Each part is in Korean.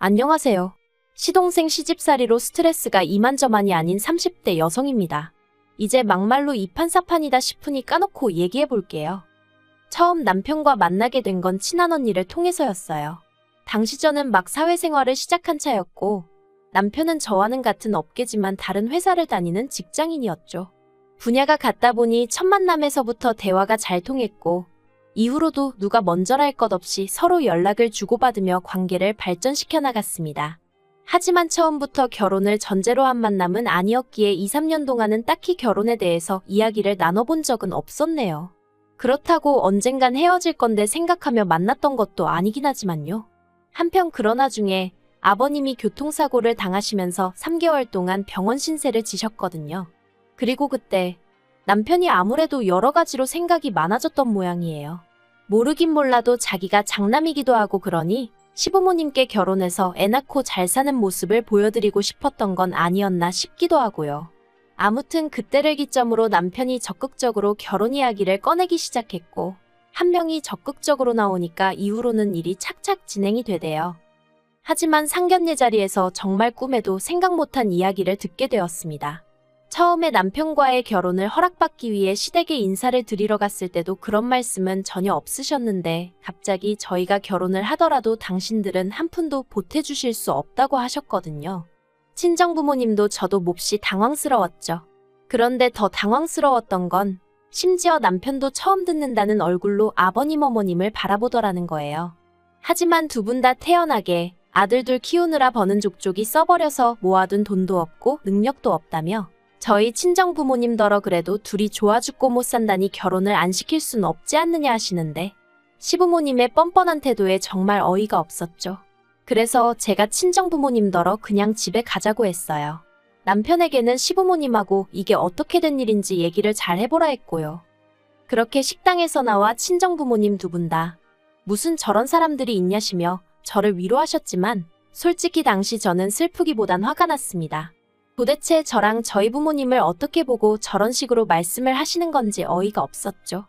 안녕하세요. 시동생 시집살이로 스트레스가 이만저만이 아닌 30대 여성입니다. 이제 막말로 이판사판이다 싶으니 까놓고 얘기해볼게요. 처음 남편과 만나게 된 건 친한 언니를 통해서였어요. 당시 저는 막 사회생활을 시작한 차였고 남편은 저와는 같은 업계지만 다른 회사를 다니는 직장인이었죠. 분야가 같다 보니 첫 만남에서부터 대화가 잘 통했고 이후로도 누가 먼저랄 것 없이 서로 연락을 주고받으며 관계를 발전시켜 나갔습니다. 하지만 처음부터 결혼을 전제로 한 만남은 아니었기에 2, 3년 동안은 딱히 결혼에 대해서 이야기를 나눠본 적은 없었네요. 그렇다고 언젠간 헤어질 건데 생각하며 만났던 것도 아니긴 하지만요. 한편 그런 와중에 아버님이 교통사고를 당하시면서 3개월 동안 병원 신세를 지셨거든요. 그리고 그때 남편이 아무래도 여러 가지로 생각이 많아졌던 모양이에요. 모르긴 몰라도 자기가 장남이기도 하고 그러니 시부모님께 결혼해서 애 낳고 잘 사는 모습을 보여드리고 싶었던 건 아니었나 싶기도 하고요. 아무튼 그때를 기점으로 남편이 적극적으로 결혼 이야기를 꺼내기 시작했고 한 명이 적극적으로 나오니까 이후로는 일이 착착 진행이 되대요. 하지만 상견례 자리에서 정말 꿈에도 생각 못한 이야기를 듣게 되었습니다. 처음에 남편과의 결혼을 허락받기 위해 시댁에 인사를 드리러 갔을 때도 그런 말씀은 전혀 없으셨는데 갑자기 저희가 결혼을 하더라도 당신들은 한 푼도 보태주실 수 없다고 하셨거든요. 친정부모님도 저도 몹시 당황스러웠죠. 그런데 더 당황스러웠던 건 심지어 남편도 처음 듣는다는 얼굴로 아버님 어머님을 바라보더라는 거예요. 하지만 두 분 다 태연하게 아들 둘 키우느라 버는 족족이 써버려서 모아둔 돈도 없고 능력도 없다며 저희 친정부모님더러 그래도 둘이 좋아 죽고 못 산다니 결혼을 안 시킬 순 없지 않느냐 하시는데 시부모님의 뻔뻔한 태도에 정말 어이가 없었죠. 그래서 제가 친정부모님더러 그냥 집에 가자고 했어요. 남편에게는 시부모님하고 이게 어떻게 된 일인지 얘기를 잘 해보라 했고요. 그렇게 식당에서 나와 친정부모님 두 분 다 무슨 저런 사람들이 있냐시며 저를 위로하셨지만 솔직히 당시 저는 슬프기보단 화가 났습니다. 도대체 저랑 저희 부모님을 어떻게 보고 저런 식으로 말씀을 하시는 건지 어이가 없었죠.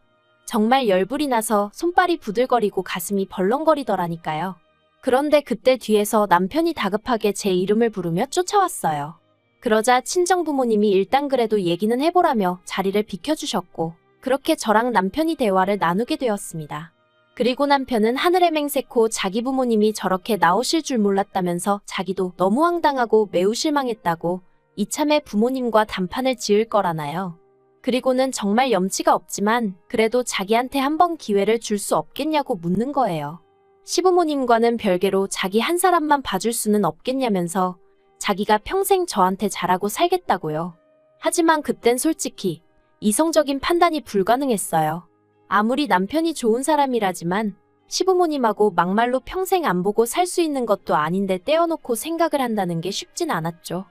정말 열불이 나서 손발이 부들거리고 가슴이 벌렁거리더라니까요. 그런데 그때 뒤에서 남편이 다급하게 제 이름을 부르며 쫓아왔어요. 그러자 친정부모님이 일단 그래도 얘기는 해보라며 자리를 비켜주셨고 그렇게 저랑 남편이 대화를 나누게 되었습니다. 그리고 남편은 하늘에 맹세코 자기 부모님이 저렇게 나오실 줄 몰랐다면서 자기도 너무 황당하고 매우 실망했다고 이참에 부모님과 단판을 지을 거라나요. 그리고는 정말 염치가 없지만 그래도 자기한테 한 번 기회를 줄 수 없겠냐고 묻는 거예요. 시부모님과는 별개로 자기 한 사람만 봐줄 수는 없겠냐면서 자기가 평생 저한테 잘하고 살겠다고요. 하지만 그땐 솔직히 이성적인 판단이 불가능했어요. 아무리 남편이 좋은 사람이라지만 시부모님하고 막말로 평생 안 보고 살 수 있는 것도 아닌데 떼어놓고 생각을 한다는 게 쉽진 않았죠.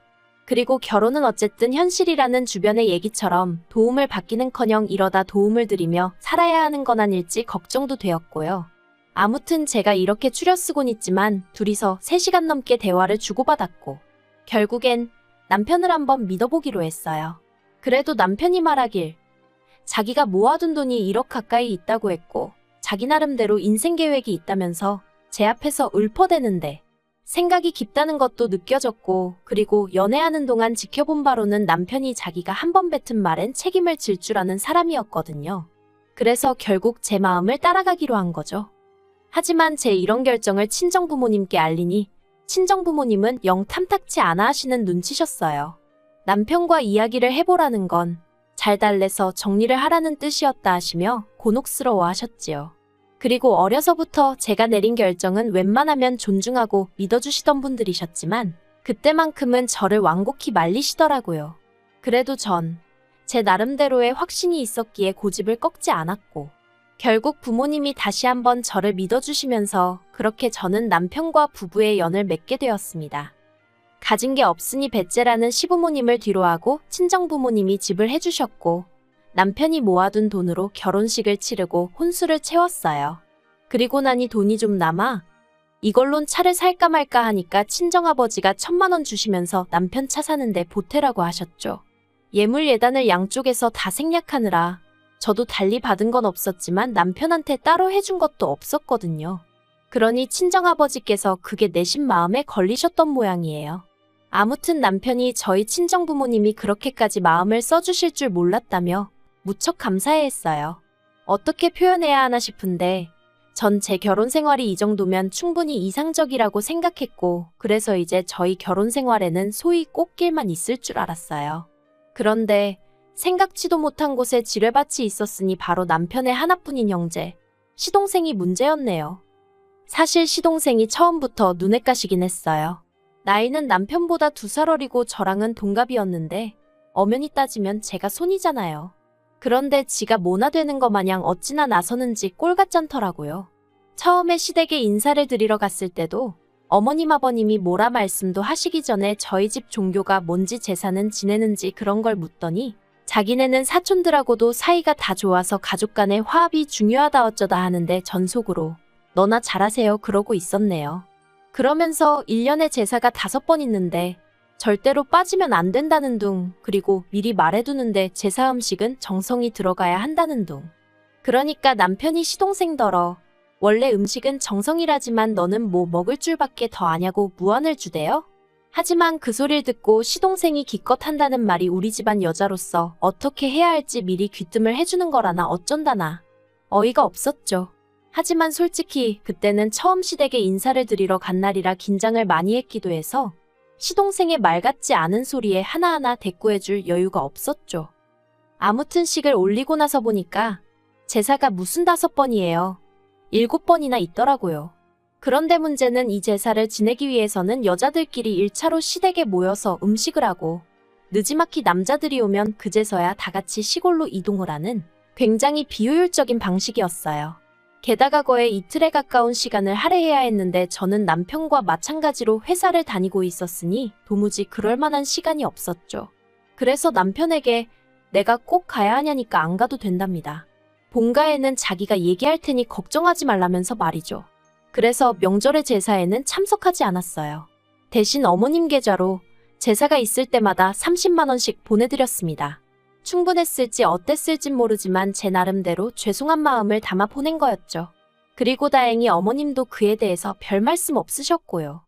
그리고 결혼은 어쨌든 현실이라는 주변의 얘기처럼 도움을 받기는커녕 이러다 도움을 드리며 살아야 하는 건 아닐지 걱정도 되었고요. 아무튼 제가 이렇게 추려쓰곤 있지만 둘이서 3시간 넘게 대화를 주고받았고 결국엔 남편을 한번 믿어보기로 했어요. 그래도 남편이 말하길 자기가 모아둔 돈이 1억 가까이 있다고 했고 자기 나름대로 인생 계획이 있다면서 제 앞에서 읊어대는데 생각이 깊다는 것도 느껴졌고 그리고 연애하는 동안 지켜본 바로는 남편이 자기가 한 번 뱉은 말엔 책임을 질 줄 아는 사람이었거든요. 그래서 결국 제 마음을 따라가기로 한 거죠. 하지만 제 이런 결정을 친정부모님께 알리니 친정부모님은 영 탐탁치 않아 하시는 눈치셨어요. 남편과 이야기를 해보라는 건 잘 달래서 정리를 하라는 뜻이었다 하시며 곤혹스러워 하셨지요. 그리고 어려서부터 제가 내린 결정은 웬만하면 존중하고 믿어주시던 분들이셨지만 그때만큼은 저를 완곡히 말리시더라고요. 그래도 전 제 나름대로의 확신이 있었기에 고집을 꺾지 않았고 결국 부모님이 다시 한번 저를 믿어주시면서 그렇게 저는 남편과 부부의 연을 맺게 되었습니다. 가진 게 없으니 배째라는 시부모님을 뒤로하고 친정부모님이 집을 해주셨고 남편이 모아둔 돈으로 결혼식을 치르고 혼수를 채웠어요. 그리고 나니 돈이 좀 남아 이걸론 차를 살까 말까 하니까 친정아버지가 1,000만 원 주시면서 남편 차 사는데 보태라고 하셨죠. 예물 예단을 양쪽에서 다 생략하느라 저도 달리 받은 건 없었지만 남편한테 따로 해준 것도 없었거든요. 그러니 친정아버지께서 그게 내심 마음에 걸리셨던 모양이에요. 아무튼 남편이 저희 친정부모님이 그렇게까지 마음을 써주실 줄 몰랐다며 무척 감사해했어요. 어떻게 표현해야 하나 싶은데 전 제 결혼 생활이 이 정도면 충분히 이상적이라고 생각했고 그래서 이제 저희 결혼 생활에는 소위 꽃길만 있을 줄 알았어요. 그런데 생각지도 못한 곳에 지뢰밭이 있었으니 바로 남편의 하나뿐인 형제, 시동생이 문제였네요. 사실 시동생이 처음부터 눈에 까시긴 했어요. 나이는 남편보다 2살 어리고 저랑은 동갑이었는데 엄연히 따지면 제가 손이잖아요. 그런데 지가 모나 되는 거 마냥 어찌나 나서는지 꼴같잖더라고요. 처음에 시댁에 인사를 드리러 갔을 때도 어머님 아버님이 뭐라 말씀도 하시기 전에 저희 집 종교가 뭔지 제사는 지내는지 그런 걸 묻더니 자기네는 사촌들하고도 사이가 다 좋아서 가족 간의 화합이 중요하다 어쩌다 하는데 전속으로 너나 잘하세요 그러고 있었네요. 그러면서 1년에 제사가 5번 있는데 절대로 빠지면 안 된다는 둥, 그리고 미리 말해두는데 제사 음식은 정성이 들어가야 한다는 둥. 그러니까 남편이 시동생더러 원래 음식은 정성이라지만 너는 뭐 먹을 줄밖에 더 아냐고 무안을 주대요? 하지만 그 소리를 듣고 시동생이 기껏 한다는 말이 우리 집안 여자로서 어떻게 해야 할지 미리 귀뜸을 해주는 거라나 어쩐다나. 어이가 없었죠. 하지만 솔직히 그때는 처음 시댁에 인사를 드리러 간 날이라 긴장을 많이 했기도 해서 시동생의 말 같지 않은 소리에 하나하나 대꾸해줄 여유가 없었죠. 아무튼 식을 올리고 나서 보니까 제사가 무슨 5번이에요. 7번이나 있더라고요. 그런데 문제는 이 제사를 지내기 위해서는 여자들끼리 1차로 시댁에 모여서 음식을 하고 느지막이 남자들이 오면 그제서야 다 같이 시골로 이동을 하는 굉장히 비효율적인 방식이었어요. 게다가 거의 이틀에 가까운 시간을 할애해야 했는데 저는 남편과 마찬가지로 회사를 다니고 있었으니 도무지 그럴 만한 시간이 없었죠. 그래서 남편에게 내가 꼭 가야 하냐니까 안 가도 된답니다. 본가에는 자기가 얘기할 테니 걱정하지 말라면서 말이죠. 그래서 명절의 제사에는 참석하지 않았어요. 대신 어머님 계좌로 제사가 있을 때마다 30만 원씩 보내드렸습니다. 충분했을지 어땠을진 모르지만 제 나름대로 죄송한 마음을 담아 보낸 거였죠. 그리고 다행히 어머님도 그에 대해서 별 말씀 없으셨고요.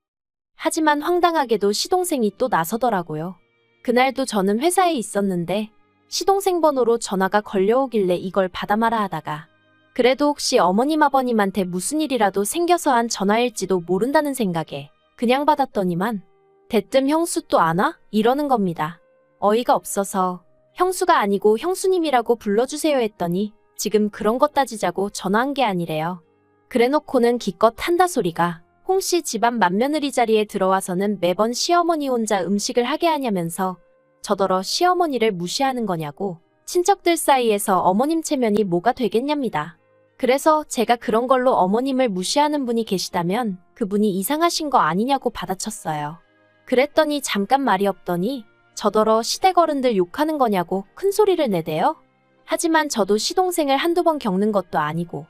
하지만 황당하게도 시동생이 또 나서더라고요. 그날도 저는 회사에 있었는데 시동생 번호로 전화가 걸려오길래 이걸 받아마라 하다가 그래도 혹시 어머님 아버님한테 무슨 일이라도 생겨서 한 전화일지도 모른다는 생각에 그냥 받았더니만 대뜸 형수 또 안 와? 이러는 겁니다. 어이가 없어서 형수가 아니고 형수님이라고 불러주세요 했더니 지금 그런 것 따지자고 전화한 게 아니래요. 그래놓고는 기껏 한다 소리가 홍씨 집안 맏며느리 자리에 들어와서는 매번 시어머니 혼자 음식을 하게 하냐면서 저더러 시어머니를 무시하는 거냐고 친척들 사이에서 어머님 체면이 뭐가 되겠냐입니다. 그래서 제가 그런 걸로 어머님을 무시하는 분이 계시다면 그분이 이상하신 거 아니냐고 받아쳤어요. 그랬더니 잠깐 말이 없더니 저더러 시댁 어른들 욕하는 거냐고 큰 소리를 내대요. 하지만 저도 시동생을 한두 번 겪는 것도 아니고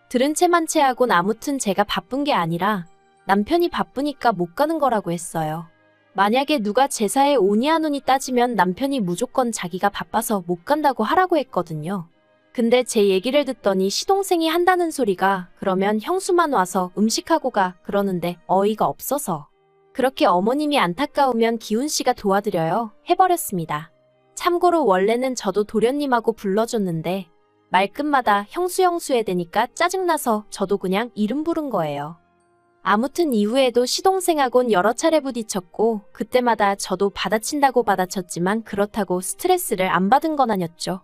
들은 채만 채하곤 아무튼 제가 바쁜 게 아니라 남편이 바쁘니까 못 가는 거라고 했어요. 만약에 누가 제사에 오니 안 오니 따지면 남편이 무조건 자기가 바빠서 못 간다고 하라고 했거든요. 근데 제 얘기를 듣더니 시동생이 한다는 소리가 그러면 형수만 와서 음식하고 가 그러는데 어이가 없어서 그렇게 어머님이 안타까우면 기훈씨가 도와드려요 해버렸습니다. 참고로 원래는 저도 도련님하고 불러줬는데 말끝마다 형수 해대니까 짜증나서 저도 그냥 이름 부른 거예요. 아무튼 이후에도 시동생하곤 여러 차례 부딪혔고 그때마다 저도 받아친다고 받아쳤지만 그렇다고 스트레스를 안 받은 건 아니었죠.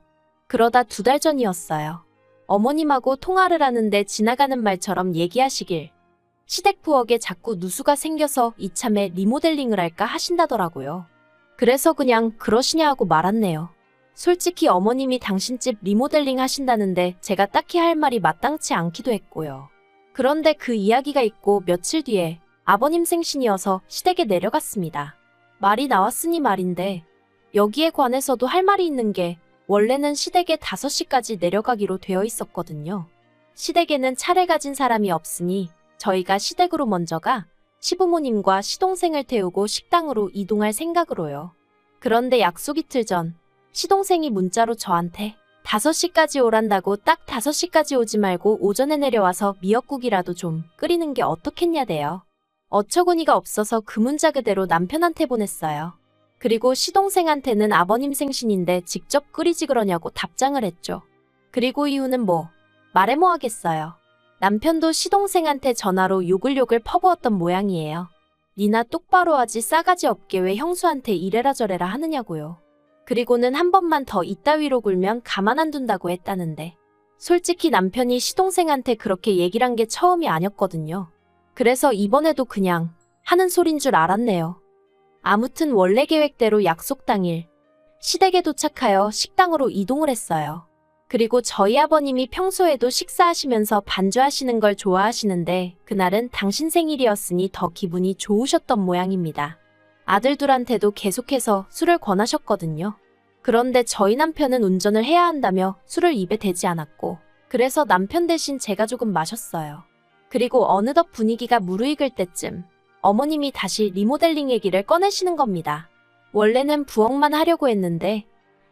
그러다 2달 전이었어요. 어머님하고 통화를 하는데 지나가는 말처럼 얘기하시길 시댁 부엌에 자꾸 누수가 생겨서 이참에 리모델링을 할까 하신다더라고요. 그래서 그냥 그러시냐 하고 말았네요. 솔직히 어머님이 당신 집 리모델링 하신다는데 제가 딱히 할 말이 마땅치 않기도 했고요. 그런데 그 이야기가 있고 며칠 뒤에 아버님 생신이어서 시댁에 내려갔습니다. 말이 나왔으니 말인데 여기에 관해서도 할 말이 있는 게 원래는 시댁에 5시까지 내려가기로 되어 있었거든요. 시댁에는 차를 가진 사람이 없으니 저희가 시댁으로 먼저 가 시부모님과 시동생을 태우고 식당으로 이동할 생각으로요. 그런데 약속 이틀 전 시동생이 문자로 저한테 5시까지 오란다고 딱 5시까지 오지 말고 오전에 내려와서 미역국이라도 좀 끓이는 게 어떻겠냐대요. 어처구니가 없어서 그 문자 그대로 남편한테 보냈어요. 그리고 시동생한테는 아버님 생신인데 직접 끓이지 그러냐고 답장을 했죠. 그리고 이유는 말해 뭐 하겠어요. 남편도 시동생한테 전화로 욕을 퍼부었던 모양이에요. 니나 똑바로 하지 싸가지 없게 왜 형수한테 이래라 저래라 하느냐고요. 그리고는 한 번만 더 이따위로 굴면 가만 안 둔다고 했다는데 솔직히 남편이 시동생한테 그렇게 얘기를 한 게 처음이 아니었거든요. 그래서 이번에도 그냥 하는 소린 줄 알았네요. 아무튼 원래 계획대로 약속 당일 시댁에 도착하여 식당으로 이동을 했어요. 그리고 저희 아버님이 평소에도 식사하시면서 반주하시는 걸 좋아하시는데 그날은 당신 생일이었으니 더 기분이 좋으셨던 모양입니다. 아들들한테도 계속해서 술을 권하셨거든요. 그런데 저희 남편은 운전을 해야 한다며 술을 입에 대지 않았고 그래서 남편 대신 제가 조금 마셨어요. 그리고 어느덧 분위기가 무르익을 때쯤 어머님이 다시 리모델링 얘기를 꺼내시는 겁니다. 원래는 부엌만 하려고 했는데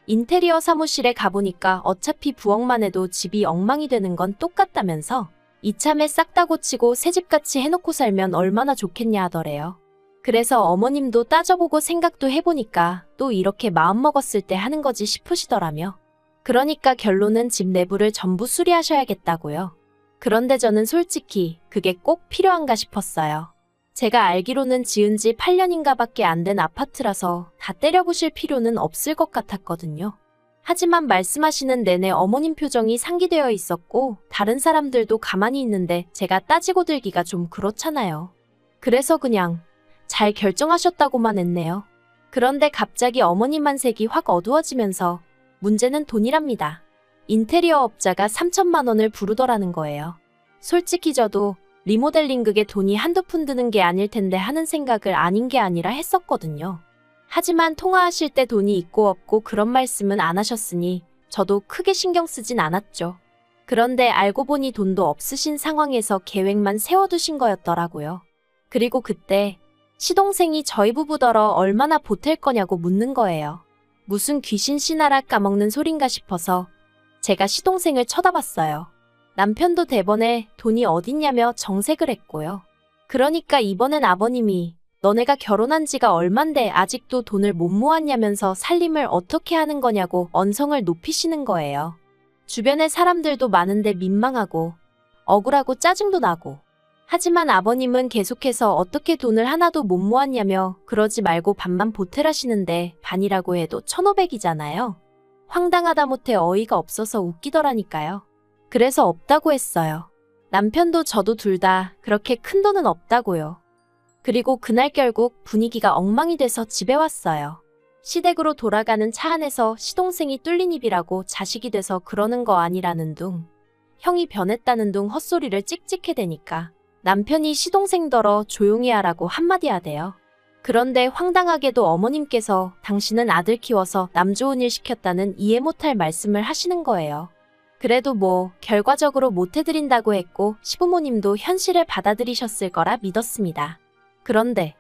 인테리어 사무실에 가보니까 어차피 부엌만 해도 집이 엉망이 되는 건 똑같다면서 이참에 싹 다 고치고 새집같이 해놓고 살면 얼마나 좋겠냐 하더래요. 그래서 어머님도 따져보고 생각도 해보니까 또 이렇게 마음먹었을 때 하는 거지 싶으시더라며. 그러니까 결론은 집 내부를 전부 수리하셔야겠다고요. 그런데 저는 솔직히 그게 꼭 필요한가 싶었어요. 제가 알기로는 지은 지 8년인가 밖에 안 된 아파트라서 다 때려부실 필요는 없을 것 같았거든요. 하지만 말씀하시는 내내 어머님 표정이 상기되어 있었고 다른 사람들도 가만히 있는데 제가 따지고 들기가 좀 그렇잖아요. 그래서 그냥 잘 결정하셨다고만 했네요. 그런데 갑자기 어머님 안색이 확 어두워지면서 문제는 돈이랍니다. 인테리어 업자가 3천만 원을 부르더라는 거예요. 솔직히 저도 리모델링 그게 돈이 한두 푼 드는 게 아닐 텐데 하는 생각을 아닌 게 아니라 했었거든요. 하지만 통화하실 때 돈이 있고 없고 그런 말씀은 안 하셨으니 저도 크게 신경 쓰진 않았죠. 그런데 알고 보니 돈도 없으신 상황에서 계획만 세워두신 거였더라고요. 그리고 그때 시동생이 저희 부부더러 얼마나 보탤 거냐고 묻는 거예요. 무슨 귀신 씨나라 까먹는 소린가 싶어서 제가 시동생을 쳐다봤어요. 남편도 대번에 돈이 어딨냐며 정색을 했고요. 그러니까 이번엔 아버님이 너네가 결혼한 지가 얼만데 아직도 돈을 못 모았냐면서 살림을 어떻게 하는 거냐고 언성을 높이시는 거예요. 주변에 사람들도 많은데 민망하고 억울하고 짜증도 나고. 하지만 아버님은 계속해서 어떻게 돈을 하나도 못 모았냐며 그러지 말고 반만 보태라시는데 반이라고 해도 1,500이잖아요. 황당하다 못해 어이가 없어서 웃기더라니까요. 그래서 없다고 했어요. 남편도 저도 둘 다 그렇게 큰 돈은 없다고요. 그리고 그날 결국 분위기가 엉망이 돼서 집에 왔어요. 시댁으로 돌아가는 차 안에서 시동생이 뚫린 입이라고 자식이 돼서 그러는 거 아니라는 둥, 형이 변했다는 둥 헛소리를 찍찍해 대니까 남편이 시동생더러 조용히 하라고 한마디 하대요. 그런데 황당하게도 어머님께서 당신은 아들 키워서 남 좋은 일 시켰다는 이해 못할 말씀을 하시는 거예요. 그래도 결과적으로 못해드린다고 했고 시부모님도 현실을 받아들이셨을 거라 믿었습니다. 그런데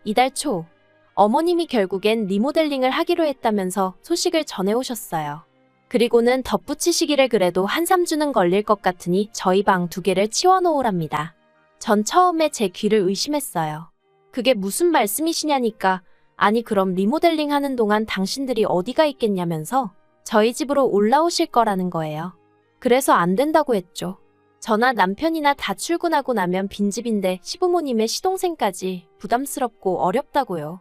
이달 초 어머님이 결국엔 리모델링을 하기로 했다면서 소식을 전해오셨어요. 그리고는 덧붙이시기를 그래도 한 3주는 걸릴 것 같으니 저희 방 2개를 치워놓으랍니다. 전 처음에 제 귀를 의심했어요. 그게 무슨 말씀이시냐니까 아니 그럼 리모델링 하는 동안 당신들이 어디가 있겠냐면서 저희 집으로 올라오실 거라는 거예요. 그래서 안 된다고 했죠. 저나 남편이나 다 출근하고 나면 빈집인데 시부모님의 시동생까지 부담스럽고 어렵다고요.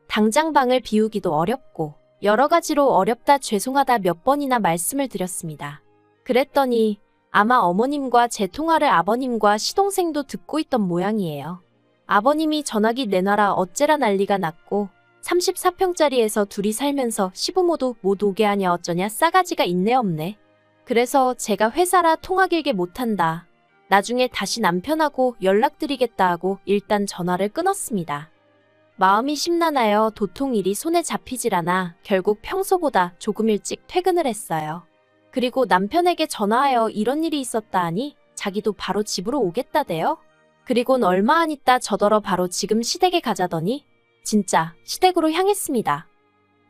당장 방을 비우기도 어렵고 여러 가지로 어렵다 죄송하다 몇 번이나 말씀을 드렸습니다. 그랬더니 아마 어머님과 제 통화를 아버님과 시동생도 듣고 있던 모양이에요. 아버님이 전화기 내놔라 어째라 난리가 났고 34평짜리에서 둘이 살면서 시부모도 못 오게 하냐 어쩌냐 싸가지가 있네 없네. 그래서 제가 회사라 통화 길게 못한다. 나중에 다시 남편하고 연락드리겠다 하고 일단 전화를 끊었습니다. 마음이 심란하여 도통 일이 손에 잡히질 않아 결국 평소보다 조금 일찍 퇴근을 했어요. 그리고 남편에게 전화하여 이런 일이 있었다 하니 자기도 바로 집으로 오겠다대요. 그리곤 얼마 안 있다 저더러 바로 지금 시댁에 가자더니 진짜 시댁으로 향했습니다.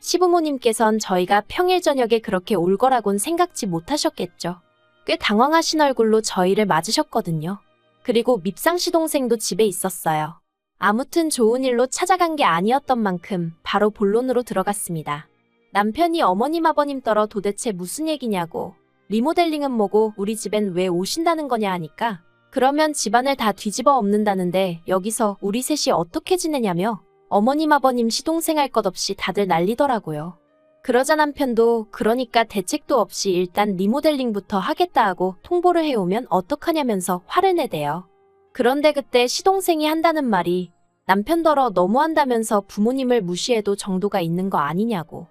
시부모님께선 저희가 평일 저녁에 그렇게 올 거라곤 생각지 못하셨겠죠. 꽤 당황하신 얼굴로 저희를 맞으셨거든요. 그리고 밉상 시동생도 집에 있었어요. 아무튼 좋은 일로 찾아간 게 아니었던 만큼 바로 본론으로 들어갔습니다. 남편이 어머님 아버님 떨어 도대체 무슨 얘기냐고, 리모델링은 뭐고 우리 집엔 왜 오신다는 거냐 하니까 그러면 집안을 다 뒤집어 엎는다는데 여기서 우리 셋이 어떻게 지내냐며 어머님 아버님 시동생 할 것 없이 다들 난리더라고요. 그러자 남편도 그러니까 대책도 없이 일단 리모델링부터 하겠다 하고 통보를 해오면 어떡하냐면서 화를 내대요. 그런데 그때 시동생이 한다는 말이 남편더러 너무한다면서 부모님을 무시해도 정도가 있는 거 아니냐고.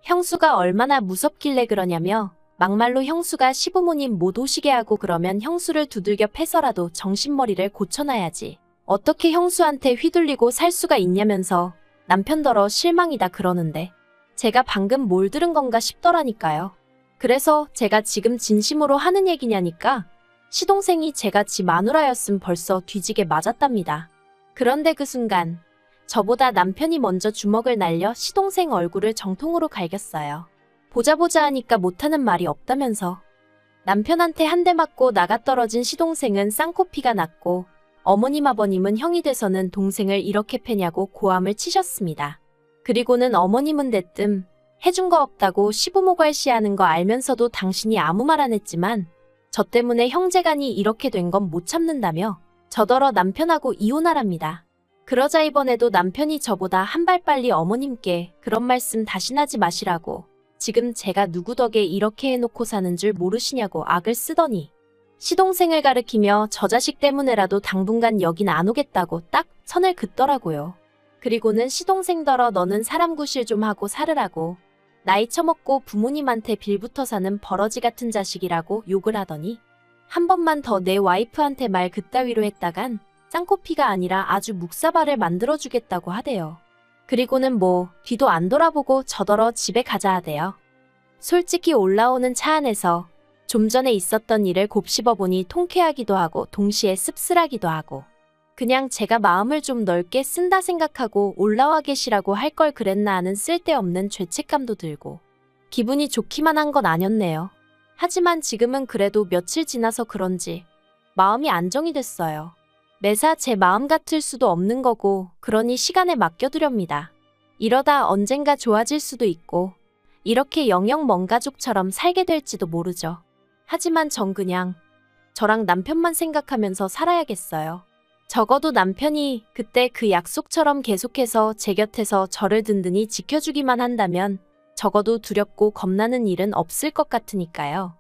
형수가 얼마나 무섭길래 그러냐며 막말로 형수가 시부모님 못 오시게 하고 그러면 형수를 두들겨 패서라도 정신머리를 고쳐놔야지. 어떻게 형수한테 휘둘리고 살 수가 있냐면서 남편더러 실망이다 그러는데 제가 방금 뭘 들은 건가 싶더라니까요. 그래서 제가 지금 진심으로 하는 얘기냐니까 시동생이 제가 지 마누라였음 벌써 뒤지게 맞았답니다. 그런데 그 순간 저보다 남편이 먼저 주먹을 날려 시동생 얼굴을 정통으로 갈겼어요. 보자 하니까 못하는 말이 없다면서. 남편한테 한 대 맞고 나가떨어진 시동생은 쌍코피가 났고 어머님 아버님은 형이 돼서는 동생을 이렇게 패냐고 고함을 치셨습니다. 그리고는 어머님은 대뜸 해준 거 없다고 시부모 괄시하는 거 알면서도 당신이 아무 말 안 했지만 저 때문에 형제간이 이렇게 된 건 못 참는다며 저더러 남편하고 이혼하랍니다. 그러자 이번에도 남편이 저보다 한 발 빨리 어머님께 그런 말씀 다신 하지 마시라고, 지금 제가 누구 덕에 이렇게 해놓고 사는 줄 모르시냐고 악을 쓰더니 시동생을 가리키며 저 자식 때문에라도 당분간 여긴 안 오겠다고 딱 선을 긋더라고요. 그리고는 시동생더러 너는 사람 구실 좀 하고 살으라고, 나이 처먹고 부모님한테 빌붙어 사는 버러지 같은 자식이라고 욕을 하더니 한 번만 더 내 와이프한테 말 그따위로 했다간 쌍코피가 아니라 아주 묵사발을 만들어주겠다고 하대요. 그리고는 뭐 뒤도 안 돌아보고 저더러 집에 가자 하대요. 솔직히 올라오는 차 안에서 좀 전에 있었던 일을 곱씹어보니 통쾌하기도 하고 동시에 씁쓸하기도 하고 그냥 제가 마음을 좀 넓게 쓴다 생각하고 올라와 계시라고 할 걸 그랬나 하는 쓸데없는 죄책감도 들고 기분이 좋기만 한 건 아니었네요. 하지만 지금은 그래도 며칠 지나서 그런지 마음이 안정이 됐어요. 매사 제 마음 같을 수도 없는 거고 그러니 시간에 맡겨두렵니다. 이러다 언젠가 좋아질 수도 있고 이렇게 영영 먼 가족처럼 살게 될지도 모르죠. 하지만 전 그냥 저랑 남편만 생각하면서 살아야겠어요. 적어도 남편이 그때 그 약속처럼 계속해서 제 곁에서 저를 든든히 지켜주기만 한다면 적어도 두렵고 겁나는 일은 없을 것 같으니까요.